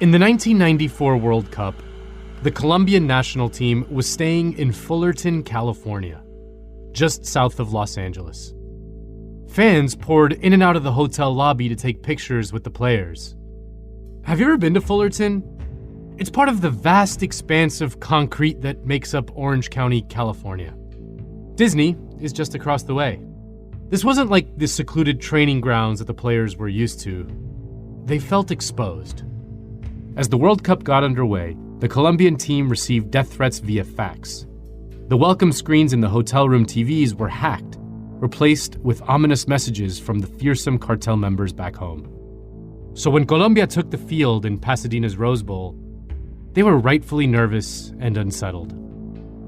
In the 1994 World Cup, the Colombian national team was staying in Fullerton, California, just south of Los Angeles. Fans poured in and out of the hotel lobby to take pictures with the players. Have you ever been to Fullerton? It's part of the vast expanse of concrete that makes up Orange County, California. Disney is just across the way. This wasn't like the secluded training grounds that the players were used to. They felt exposed. As the World Cup got underway, the Colombian team received death threats via fax. The welcome screens in the hotel room TVs were hacked, replaced with ominous messages from the fearsome cartel members back home. So when Colombia took the field in Pasadena's Rose Bowl, they were rightfully nervous and unsettled.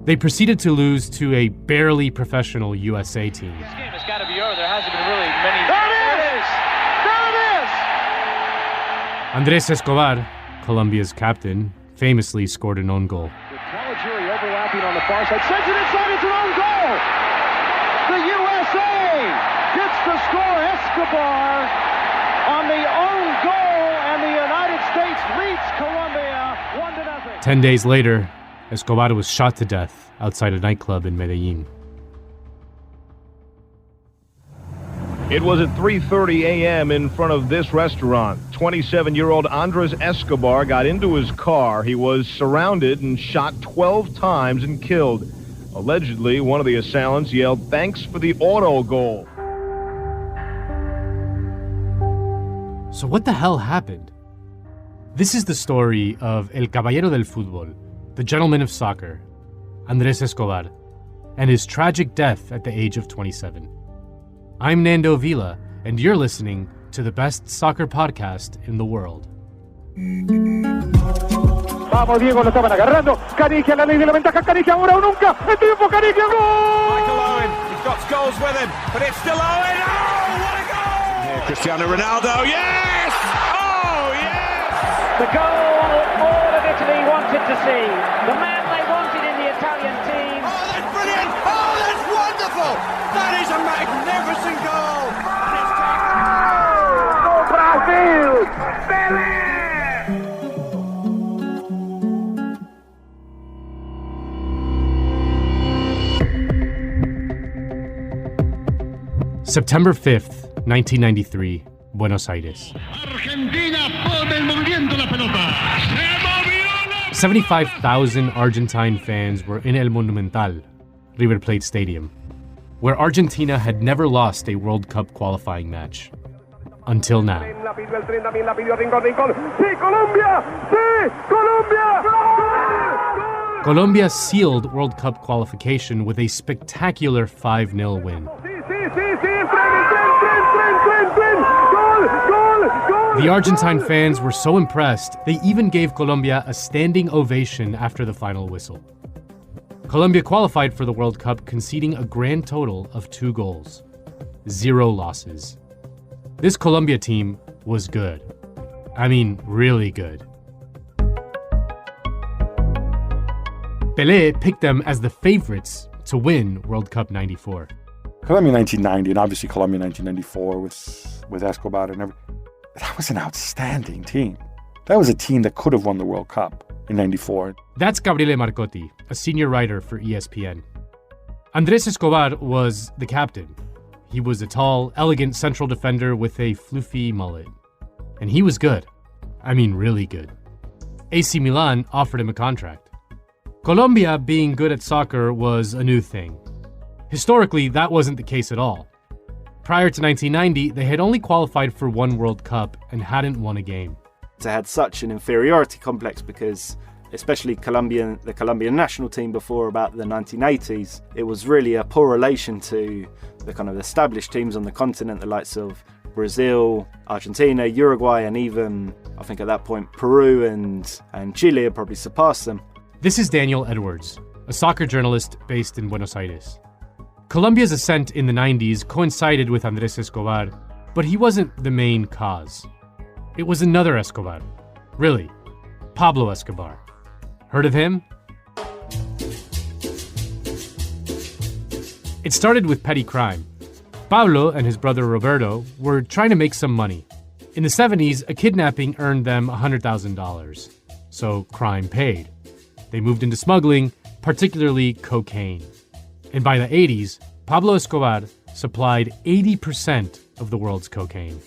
They proceeded to lose to a barely professional USA team. This game has got to be over. There hasn't been really many. There it is! Andrés Escobar, Colombia's captain, famously scored an own goal. With Caligiuri overlapping on the far side, sends it inside, it's an own goal! The USA gets the score, Escobar on the own goal, and the United States leads Colombia 1-0. 10 days later, Escobar was shot to death outside a nightclub in Medellin. It was at 3:30 a.m. in front of this restaurant. 27-year-old Andrés Escobar got into his car. He was surrounded and shot 12 times and killed. Allegedly, one of the assailants yelled, "Thanks for the auto goal." So what the hell happened? This is the story of El Caballero del Fútbol, the gentleman of soccer, Andrés Escobar, and his tragic death at the age of 27. I'm Nando Vila, and you're listening to the best soccer podcast in the world. Vamos, Diego, lo estaban agarrando. Canigia, la ley de la ventaja. Canigia, ahora o nunca. El triunfo, Canigia, gol! Michael Owen, he's got goals with him, but it's still Owen. Oh, what a goal! Yeah, Cristiano Ronaldo, yes! Oh, yes! The goal all of Italy wanted to see. The man they wanted in the Italian team. Oh, that's brilliant! Oh, that's wonderful! That is a magnificent goal! ¡Oh, Brasil! ¡Pele! September 5th, 1993, Buenos Aires. 75,000 Argentine fans were in El Monumental, River Plate Stadium, where Argentina had never lost a World Cup qualifying match. Until now. Colombia sealed World Cup qualification with a spectacular 5-0 win. The Argentine fans were so impressed, they even gave Colombia a standing ovation after the final whistle. Colombia qualified for the World Cup, conceding a grand total of 2 goals, 0 losses. This Colombia team was good. I mean, really good. Pele picked them as the favorites to win World Cup '94. Colombia 1990 and obviously Colombia 1994 with Escobar and everything. That was an outstanding team. That was a team that could have won the World Cup in '94. That's Gabriele Marcotti, a senior writer for ESPN. Andrés Escobar was the captain. He was a tall, elegant central defender with a floofy mullet. And he was good. I mean, really good. AC Milan offered him a contract. Colombia being good at soccer was a new thing. Historically, that wasn't the case at all. Prior to 1990, they had only qualified for 1 World Cup and hadn't won a game. They had such an inferiority complex because, especially the Colombian national team before about the 1980s, it was really a poor relation to the kind of established teams on the continent, the likes of Brazil, Argentina, Uruguay, and even, I think at that point, Peru and Chile had probably surpassed them. This is Daniel Edwards, a soccer journalist based in Buenos Aires. Colombia's ascent in the 90s coincided with Andrés Escobar, but he wasn't the main cause. It was another Escobar. Really, Pablo Escobar. Heard of him? It started with petty crime. Pablo and his brother Roberto were trying to make some money. In the 70s, a kidnapping earned them $100,000, so crime paid. They moved into smuggling, particularly cocaine. And by the 80s, Pablo Escobar supplied 80% of the world's cocaine.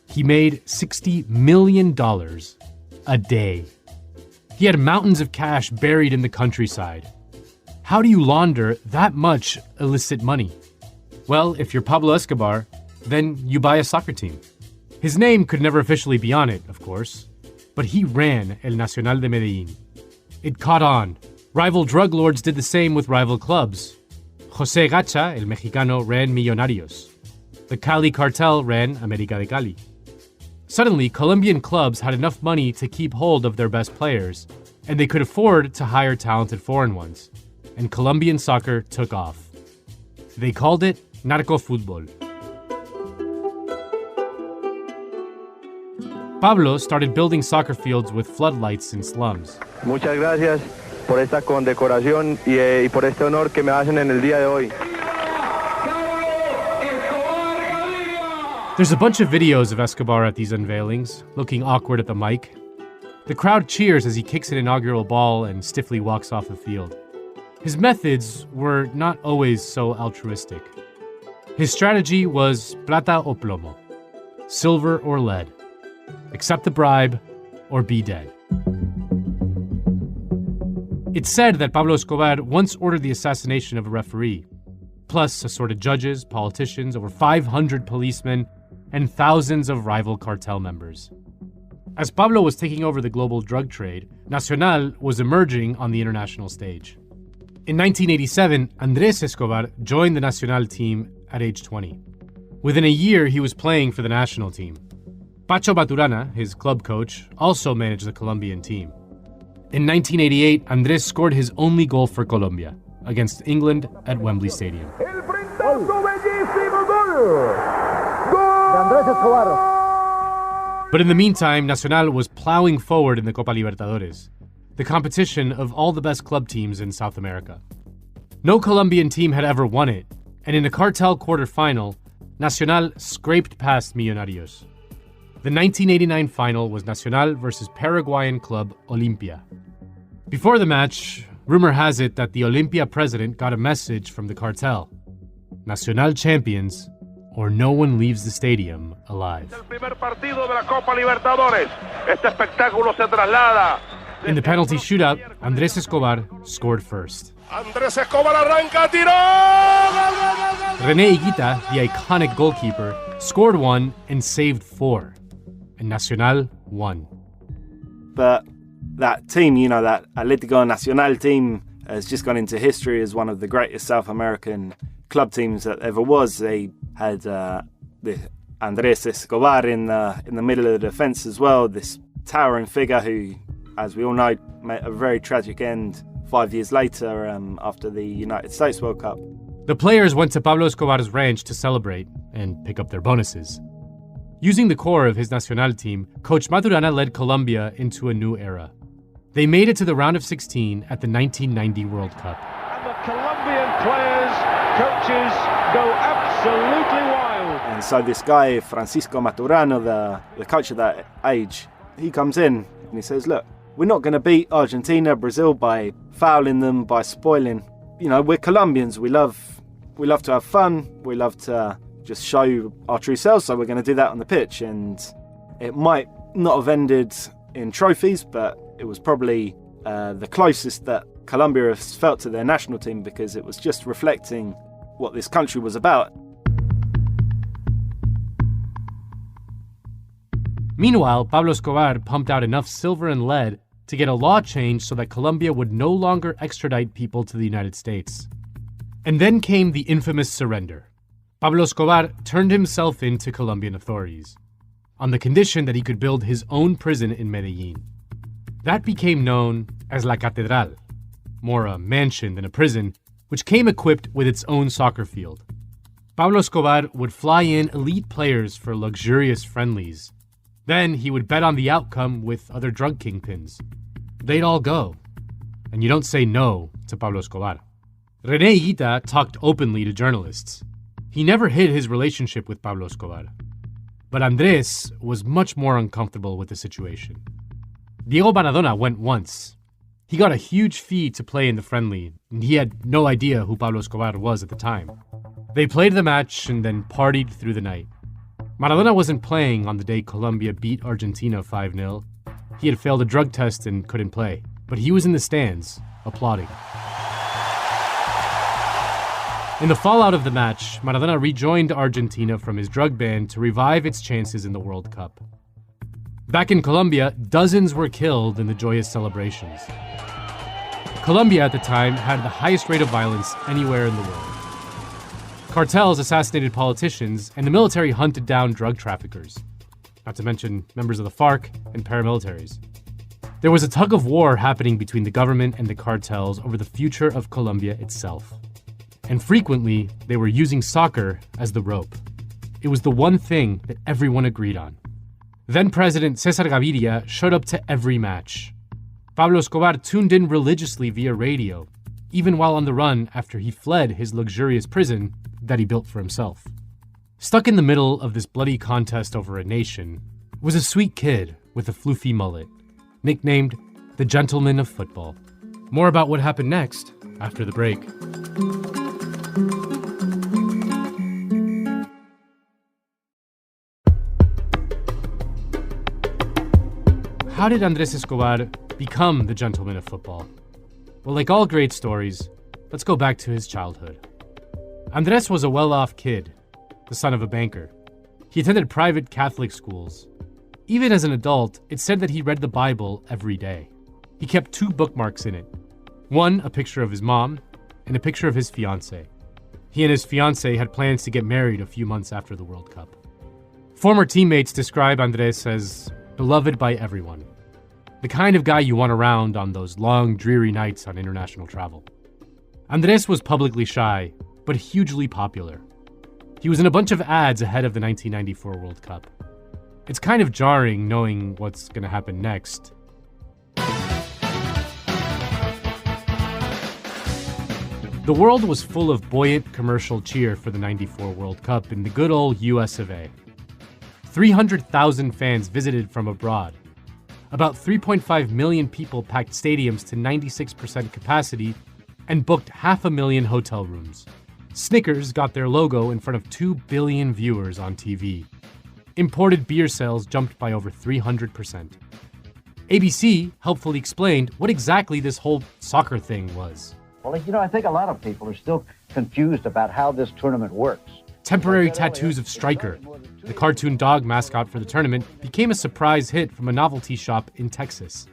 He made $60 million a day. He had mountains of cash buried in the countryside. How do you launder that much illicit money? Well, if you're Pablo Escobar, then you buy a soccer team. His name could never officially be on it, of course, but he ran El Nacional de Medellín. It caught on. Rival drug lords did the same with rival clubs. José Gacha, el Mexicano, ran Millonarios. The Cali cartel ran América de Cali. Suddenly, Colombian clubs had enough money to keep hold of their best players, and they could afford to hire talented foreign ones. And Colombian soccer took off. They called it narcofútbol. Pablo started building soccer fields with floodlights in slums. Muchas gracias por esta condecoración y por este honor que me hacen en el día de hoy. There's a bunch of videos of Escobar at these unveilings, looking awkward at the mic. The crowd cheers as he kicks an inaugural ball and stiffly walks off the field. His methods were not always so altruistic. His strategy was plata o plomo, silver or lead. Accept the bribe or be dead. It's said that Pablo Escobar once ordered the assassination of a referee, plus assorted judges, politicians, over 500 policemen, and thousands of rival cartel members. As Pablo was taking over the global drug trade, Nacional was emerging on the international stage. In 1987, Andrés Escobar joined the Nacional team at age 20. Within a year, he was playing for the national team. Pacho Maturana, his club coach, also managed the Colombian team. In 1988, Andrés scored his only goal for Colombia against England at Wembley Stadium. But in the meantime, Nacional was plowing forward in the Copa Libertadores, the competition of all the best club teams in South America. No Colombian team had ever won it, and in the cartel quarterfinal, Nacional scraped past Millonarios. The 1989 final was Nacional versus Paraguayan club Olimpia. Before the match, rumor has it that the Olimpia president got a message from the cartel: Nacional champions, or no one leaves the stadium alive. In the penalty shootout, Andrés Escobar scored first. Andrés Escobar arranca, tiró! René Higuita, the iconic goalkeeper, scored one and saved four. And Nacional won. But that team, that Atlético Nacional team has just gone into history as one of the greatest South American club teams that ever was. They had the Andrés Escobar in the middle of the defence as well, this towering figure who, as we all know, met a very tragic end 5 years later after the United States World Cup. The players went to Pablo Escobar's ranch to celebrate and pick up their bonuses. Using the core of his Nacional team, Coach Maturana led Colombia into a new era. They made it to the round of 16 at the 1990 World Cup. And the Colombian players, coaches, go absolutely wild. And so this guy, Francisco Maturana, the coach of that age, he comes in and he says, look, we're not going to beat Argentina, Brazil by fouling them, by spoiling. We're Colombians. We love to have fun. We love to just show our true selves, so we're going to do that on the pitch. And it might not have ended in trophies, but it was probably the closest that Colombia has felt to their national team, because it was just reflecting what this country was about. Meanwhile, Pablo Escobar pumped out enough silver and lead to get a law changed so that Colombia would no longer extradite people to the United States. And then came the infamous surrender. Pablo Escobar turned himself in to Colombian authorities, on the condition that he could build his own prison in Medellín. That became known as La Catedral, more a mansion than a prison, which came equipped with its own soccer field. Pablo Escobar would fly in elite players for luxurious friendlies. Then he would bet on the outcome with other drug kingpins. They'd all go. And you don't say no to Pablo Escobar. René Higuita talked openly to journalists. He never hid his relationship with Pablo Escobar. But Andrés was much more uncomfortable with the situation. Diego Maradona went once. He got a huge fee to play in the friendly, and he had no idea who Pablo Escobar was at the time. They played the match and then partied through the night. Maradona wasn't playing on the day Colombia beat Argentina 5-0. He had failed a drug test and couldn't play, but he was in the stands, applauding. In the fallout of the match, Maradona rejoined Argentina from his drug ban to revive its chances in the World Cup. Back in Colombia, dozens were killed in the joyous celebrations. Colombia at the time had the highest rate of violence anywhere in the world. Cartels assassinated politicians, and the military hunted down drug traffickers, not to mention members of the FARC and paramilitaries. There was a tug of war happening between the government and the cartels over the future of Colombia itself. And frequently, they were using soccer as the rope. It was the one thing that everyone agreed on. Then President Cesar Gaviria showed up to every match. Pablo Escobar tuned in religiously via radio, even while on the run after he fled his luxurious prison that he built for himself. Stuck in the middle of this bloody contest over a nation was a sweet kid with a floofy mullet, nicknamed the Gentleman of Football. More about what happened next after the break. How did Andrés Escobar become the Gentleman of Football? Well, like all great stories, let's go back to his childhood. Andrés was a well-off kid, the son of a banker. He attended private Catholic schools. Even as an adult, it's said that he read the Bible every day. He kept 2 bookmarks in it. One, a picture of his mom, and a picture of his fiancée. He and his fiancée had plans to get married a few months after the World Cup. Former teammates describe Andrés as beloved by everyone. The kind of guy you want around on those long, dreary nights on international travel. Andrés was publicly shy, but hugely popular. He was in a bunch of ads ahead of the 1994 World Cup. It's kind of jarring knowing what's going to happen next. The world was full of buoyant commercial cheer for the 94 World Cup in the good old US of A. 300,000 fans visited from abroad. About 3.5 million people packed stadiums to 96% capacity and booked 500,000 hotel rooms. Snickers got their logo in front of 2 billion viewers on TV. Imported beer sales jumped by over 300%. ABC helpfully explained what exactly this whole soccer thing was. Well, I think a lot of people are still confused about how this tournament works. Temporary tattoos of Stryker, the cartoon dog mascot for the tournament, became a surprise hit from a novelty shop in Texas.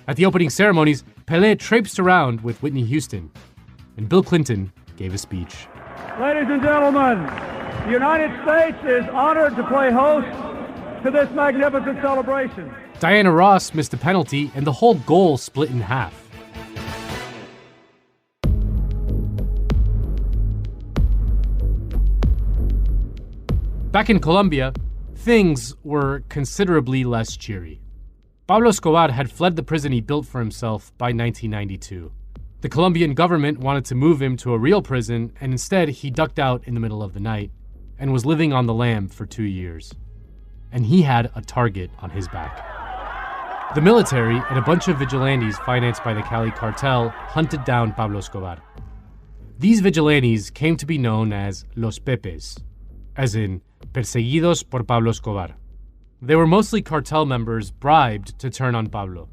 At the opening ceremonies, Pele traipsed around with Whitney Houston, and Bill Clinton gave a speech. Ladies and gentlemen, the United States is honored to play host to this magnificent celebration. Diana Ross missed a penalty, and the whole goal split in half. Back in Colombia, things were considerably less cheery. Pablo Escobar had fled the prison he built for himself by 1992. The Colombian government wanted to move him to a real prison, and instead he ducked out in the middle of the night and was living on the lam for 2 years. And he had a target on his back. The military and a bunch of vigilantes financed by the Cali cartel hunted down Pablo Escobar. These vigilantes came to be known as Los Pepes, as in Perseguidos por Pablo Escobar. They were mostly cartel members bribed to turn on Pablo.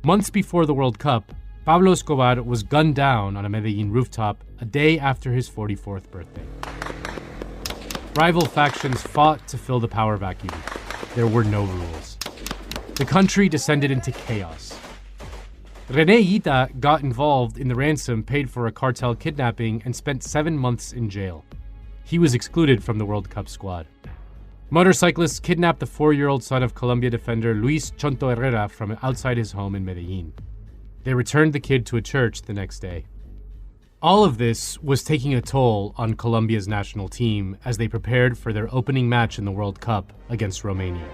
Months before the World Cup, Pablo Escobar was gunned down on a Medellin rooftop a day after his 44th birthday. Rival factions fought to fill the power vacuum. There were no rules. The country descended into chaos. René Higuita got involved in the ransom paid for a cartel kidnapping and spent 7 months in jail. He was excluded from the World Cup squad. Motorcyclists kidnapped the 4-year-old son of Colombia defender Luis Chonto Herrera from outside his home in Medellin. They returned the kid to a church the next day. All of this was taking a toll on Colombia's national team as they prepared for their opening match in the World Cup against Romania.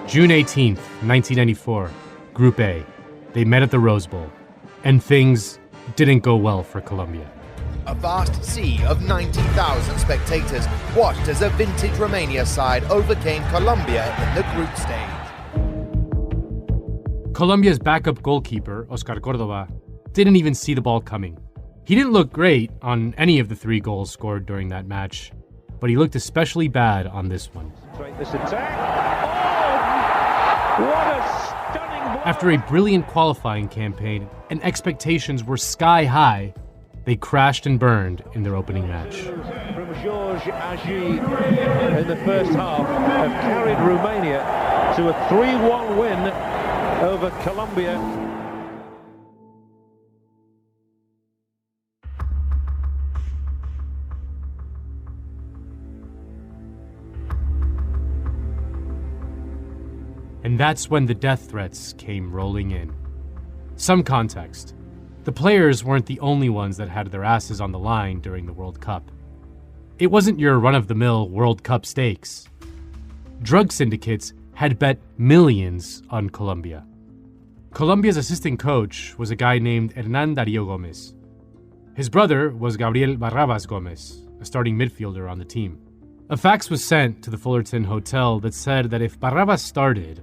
June 18th, 1994, Group A. They met at the Rose Bowl, and things didn't go well for Colombia. A vast sea of 90,000 spectators watched as a vintage Romania side overcame Colombia in the group stage. Colombia's backup goalkeeper, Oscar Córdoba, didn't even see the ball coming. He didn't look great on any of the 3 goals scored during that match, but he looked especially bad on this one. This attack. Oh, what a stunning blow. After a brilliant qualifying campaign and expectations were sky high, they crashed and burned in their opening match. From Georges Agi in the first half have carried Romania to a 3-1 win over Colombia. And that's when the death threats came rolling in. Some context. The players weren't the only ones that had their asses on the line during the World Cup. It wasn't your run-of-the-mill World Cup stakes. Drug syndicates had bet millions on Colombia. Colombia's assistant coach was a guy named Hernán Darío Gómez. His brother was Gabriel Barrabás Gómez, a starting midfielder on the team. A fax was sent to the Fullerton Hotel that said that if Barrabás started,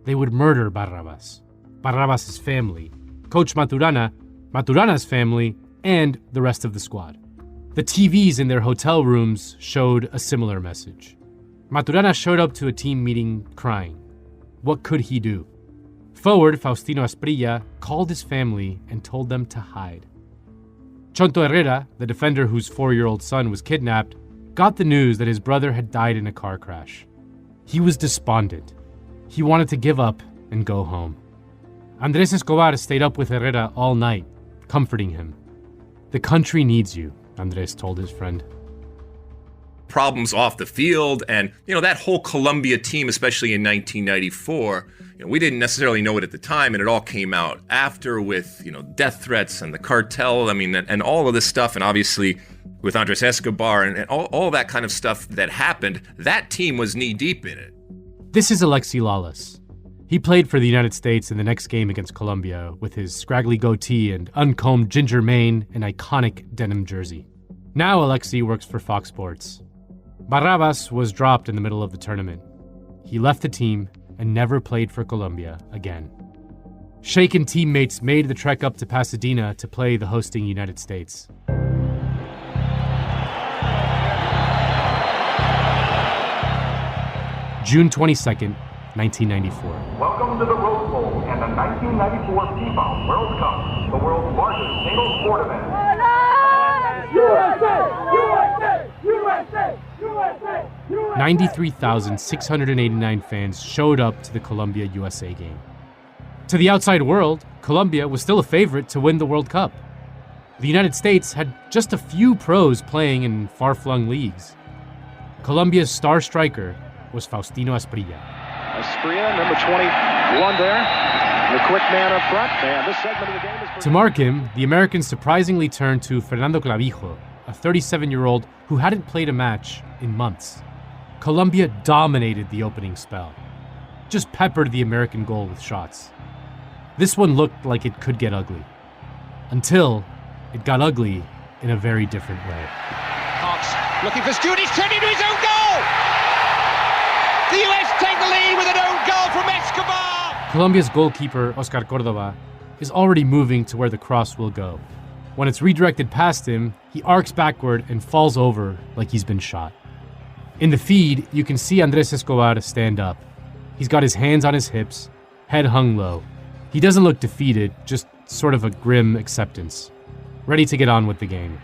they would murder Barrabás, Barrabás' family, Coach Maturana's family, and the rest of the squad. The TVs in their hotel rooms showed a similar message. Maturana showed up to a team meeting crying. What could he do? Forward Faustino Asprilla called his family and told them to hide. Chonto Herrera, the defender whose 4-year-old son was kidnapped, got the news that his brother had died in a car crash. He was despondent. He wanted to give up and go home. Andrés Escobar stayed up with Herrera all night, comforting him. The country needs you, Andrés told his friend. Problems off the field, and that whole Colombia team, especially in 1994, we didn't necessarily know it at the time, and it all came out after with death threats and the cartel, and all of this stuff, and obviously with Andrés Escobar and all that kind of stuff that happened. That team was knee deep in it. This is Alexi Lalas. He played for the United States in the next game against Colombia with his scraggly goatee and uncombed ginger mane and iconic denim jersey. Now Alexi works for Fox Sports. Barrabás was dropped in the middle of the tournament. He left the team and never played for Colombia again. Shaken teammates made the trek up to Pasadena to play the hosting United States. June 22nd, 1994. Welcome to the Rose Bowl and the 1994 FIFA World Cup, the world's largest single sport event. USA! USA! USA! USA! USA! 93,689 fans showed up to the Colombia-USA game. To the outside world, Colombia was still a favorite to win the World Cup. The United States had just a few pros playing in far-flung leagues. Colombia's star striker was Faustino Asprilla. Asprilla, number 21 there. The quick man up front. Man, this segment of the game is... To mark him, the Americans surprisingly turned to Fernando Clavijo, a 37-year-old who hadn't played a match in months. Colombia dominated the opening spell. Just peppered the American goal with shots. This one looked like it could get ugly. Until it got ugly in a very different way. Hawks looking for Stewart. He's turned into his own goal! The US take the lead with an own goal from Escobar! Colombia's goalkeeper, Oscar Córdoba, is already moving to where the cross will go. When it's redirected past him, he arcs backward and falls over like he's been shot. In the feed, you can see Andrés Escobar stand up. He's got his hands on his hips, head hung low. He doesn't look defeated, just sort of a grim acceptance. Ready to get on with the game,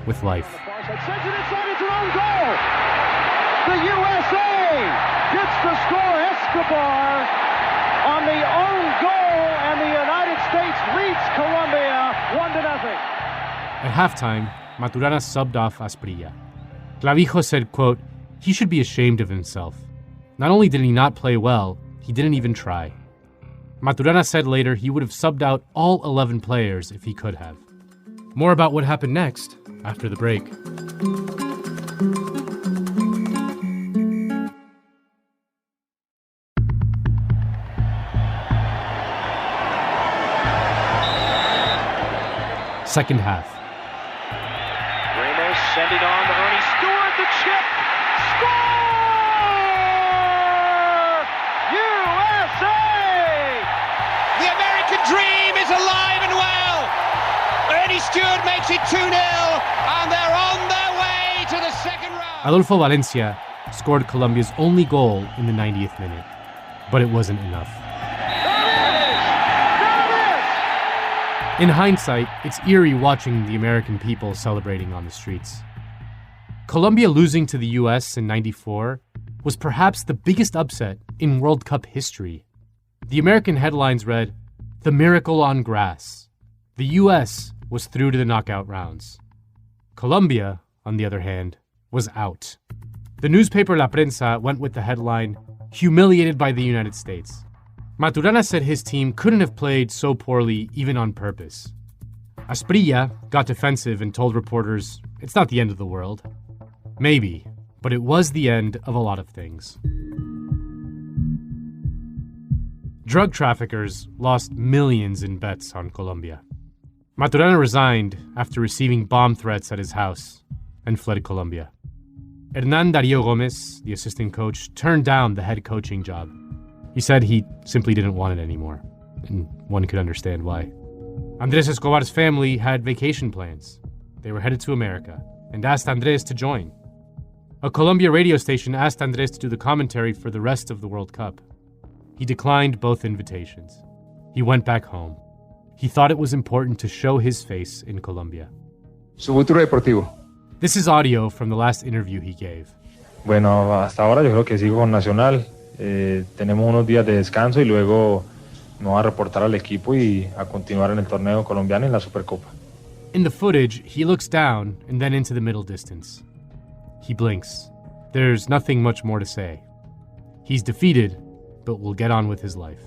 with life. Sends it inside, it's an own goal! The USA gets the score. Escobar on the own goal, and the United States leads Colombia 1-0. At halftime, Maturana subbed off Asprilla. Clavijo said, quote, "He should be ashamed of himself. Not only did he not play well, he didn't even try." Maturana said later he would have subbed out all 11 players if he could have. More about what happened next after the break. Second half. Sending on to Ernie Stewart, the chip. Score! USA! The American dream is alive and well. Ernie Stewart makes it 2-0, and they're on their way to the second round. Adolfo Valencia scored Colombia's only goal in the 90th minute, but it wasn't enough. In hindsight, it's eerie watching the American people celebrating on the streets. Colombia losing to the US in '94 was perhaps the biggest upset in World Cup history. The American headlines read, "The miracle on grass." The US was through to the knockout rounds. Colombia, on the other hand, was out. The newspaper La Prensa went with the headline, "Humiliated by the United States." Maturana said his team couldn't have played so poorly even on purpose. Asprilla got defensive and told reporters, it's not the end of the world. Maybe, but it was the end of a lot of things. Drug traffickers lost millions in bets on Colombia. Maturana resigned after receiving bomb threats at his house and fled Colombia. Hernan Darío Gómez, the assistant coach, turned down the head coaching job. He said he simply didn't want it anymore, and one could understand why. Andrés Escobar's family had vacation plans. They were headed to America and asked Andrés to join. A Colombia radio station asked Andrés to do the commentary for the rest of the World Cup. He declined both invitations. He went back home. He thought it was important to show his face in Colombia. Su futuro deportivo. This is audio from the last interview he gave. Bueno, hasta ahora yo creo que sigo con Nacional. Tenemos unos días de descanso y luego me voy a reportar al equipo y a continuar en el torneo colombiano y en la Supercopa. In the footage, he looks down and then into the middle distance. He blinks. There's nothing much more to say. He's defeated, but will get on with his life.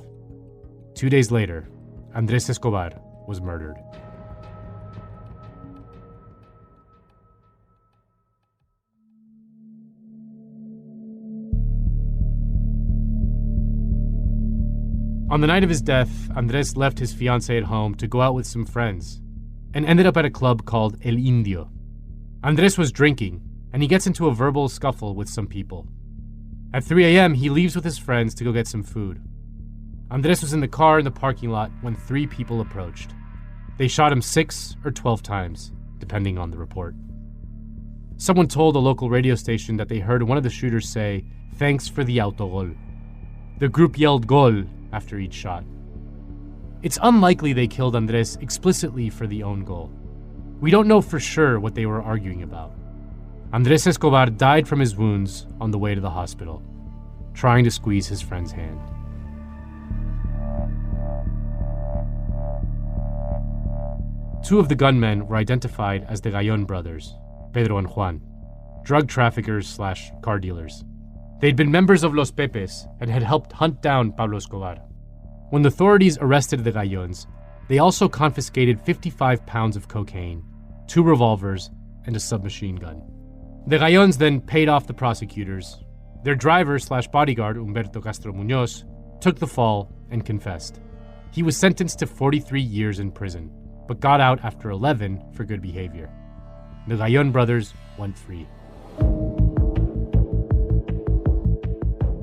2 days later, Andrés Escobar was murdered. On the night of his death, Andrés left his fiancée at home to go out with some friends and ended up at a club called El Indio. Andrés was drinking, and he gets into a verbal scuffle with some people. At 3 a.m., he leaves with his friends to go get some food. Andrés was in the car in the parking lot when 3 people approached. They shot him 6 or 12 times, depending on the report. Someone told a local radio station that they heard one of the shooters say, "Thanks for the autogol." The group yelled "Gol" after each shot. It's unlikely they killed Andrés explicitly for the own goal. We don't know for sure what they were arguing about. Andrés Escobar died from his wounds on the way to the hospital, trying to squeeze his friend's hand. Two of the gunmen were identified as the Gallón brothers, Pedro and Juan, drug traffickers/car dealers. They'd been members of Los Pepes and had helped hunt down Pablo Escobar. When the authorities arrested the Gallons, they also confiscated 55 pounds of cocaine, 2 revolvers, and a submachine gun. The Gallons then paid off the prosecutors. Their driver/bodyguard, Humberto Castro Muñoz, took the fall and confessed. He was sentenced to 43 years in prison, but got out after 11 for good behavior. The Gallón brothers went free.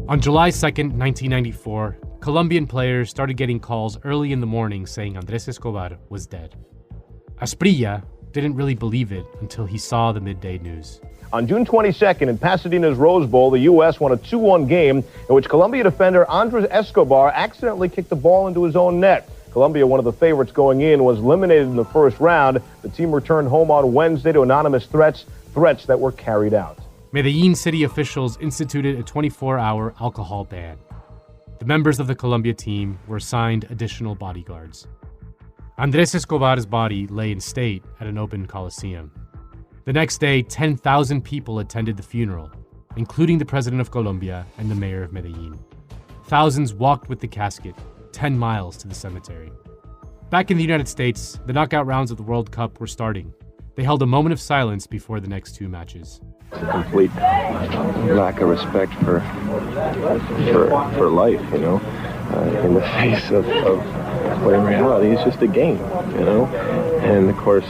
On July 2nd, 1994, Colombian players started getting calls early in the morning saying Andrés Escobar was dead. Asprilla didn't really believe it until he saw the midday news. On June 22nd in Pasadena's Rose Bowl, the U.S. won a 2-1 game in which Colombia defender Andrés Escobar accidentally kicked the ball into his own net. Colombia, one of the favorites going in, was eliminated in the first round. The team returned home on Wednesday to anonymous threats that were carried out. Medellin city officials instituted a 24-hour alcohol ban. The members of the Colombia team were assigned additional bodyguards. Andrés Escobar's body lay in state at an open coliseum. The next day, 10,000 people attended the funeral, including the president of Colombia and the mayor of Medellin. Thousands walked with the casket 10 miles to the cemetery. Back in the United States, the knockout rounds of the World Cup were starting. They held a moment of silence before the next 2 matches. It's a complete lack of respect for life, you know, in the face of what in reality is just a game, you know. And of course,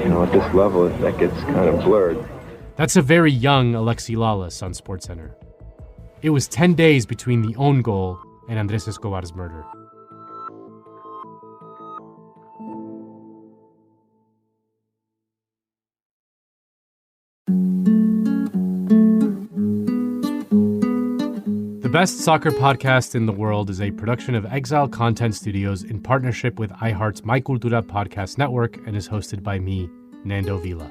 at this level, that gets kind of blurred. That's a very young Alexi Lalas on SportsCenter. It was 10 days between the own goal and Andrés Escobar's murder. The Best Soccer Podcast in the World is a production of Exile Content Studios in partnership with iHeart's My Cultura podcast network and is hosted by me, Nando Vila.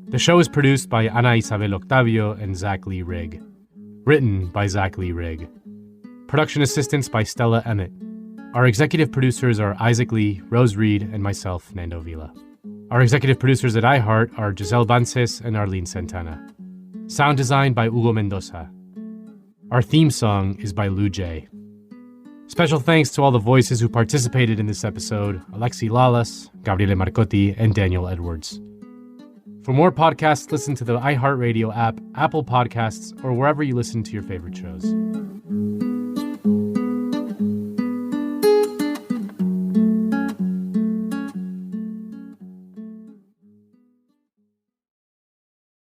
The show is produced by Ana Isabel Octavio and Zach Lee Rigg. Written by Zach Lee Rigg. Production assistance by Stella Emmett. Our executive producers are Isaac Lee, Rose Reed, and myself, Nando Vila. Our executive producers at iHeart are Giselle Vances and Arlene Santana. Sound design by Hugo Mendoza. Our theme song is by Lou J. Special thanks to all the voices who participated in this episode: Alexi Lalas, Gabriele Marcotti, and Daniel Edwards. For more podcasts, listen to the iHeartRadio app, Apple Podcasts, or wherever you listen to your favorite shows.